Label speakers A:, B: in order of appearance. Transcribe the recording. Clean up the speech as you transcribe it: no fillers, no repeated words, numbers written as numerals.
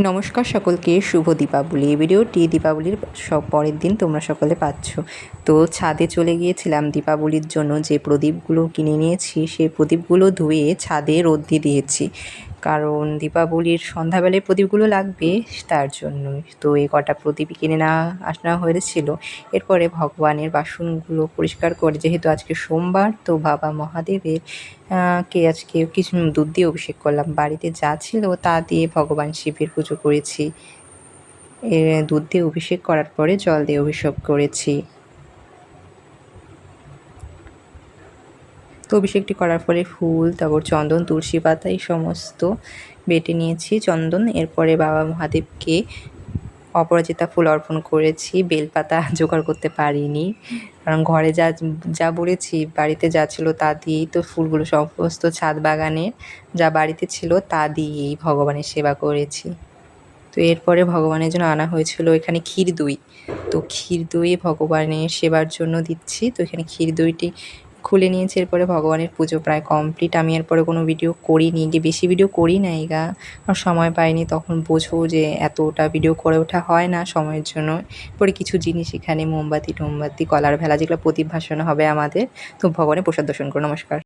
A: নমস্কার সকলকে, শুভ দীপাবলি। এই ভিডিওটি দীপাবলির পরের দিন তোমরা সকলে পাচ্ছ। তো ছাদে চলে গিয়েছিলাম দীপাবলির জন্য। যে প্রদীপগুলো কিনে নিয়েছি সেই প্রদীপগুলো ধুয়ে ছাদে রোদ্রে দিয়েছি, কারণ দীপাবলির সন্ধ্যাবেলায় প্রদীপগুলো লাগবে তার জন্যই। তো এই কটা প্রদীপ কিনে আনা হয়েছিল। এরপরে ভগবানের বাসনগুলো পরিষ্কার করে, যেহেতু আজকে সোমবার, তো বাবা মহাদেবের কে আজকে কিছু দুধ দিয়ে অভিষেক করলাম। বাড়িতে যা ছিল তা দিয়ে ভগবান শিবের পুজো করেছি। দুধ দিয়ে অভিষেক করার পরে জল দিয়ে অভিষেক করেছি। তো অভিষেকটি করার পরে ফুল, তারপর চন্দন, তুলসী পাতা এই সমস্ত বেটে নিয়েছি চন্দন। এরপরে বাবা মহাদেবকে অপরাজিতা ফুল অর্পণ করেছি। বেলপাতা জোগাড় করতে পারিনি, কারণ ঘরে যা যা বলেছি, বাড়িতে যা ছিল তা দিয়েই তো ফুলগুলো, সমস্ত ছাদ বাগানে যা বাড়িতে ছিল তা দিয়েই ভগবানের সেবা করেছি। তো এরপরে ভগবানের জন্য আনা হয়েছিল এখানে ক্ষীর দই। তো ক্ষীর দই ভগবানের সেবার জন্য দিচ্ছি। তো এখানে ক্ষীর দইটি খুলে নিয়েছি। এরপরে ভগবানের পুজো প্রায় কমপ্লিট। আমি এরপরে কোনো ভিডিও করিনি, বেশি ভিডিও করি নাই কারণ সময় পাইনি। তখন বোঝো যে এতটা ভিডিও করে ওঠা হয় না সময়ের জন্য। পরে কিছু জিনিস এখানে মোমবাতি টোমবাতি, কলার ভেলা, যেগুলো প্রদীপ ভাসানো হবে আমাদের। তো ভগবানের প্রসাদ দর্শন করো। নমস্কার।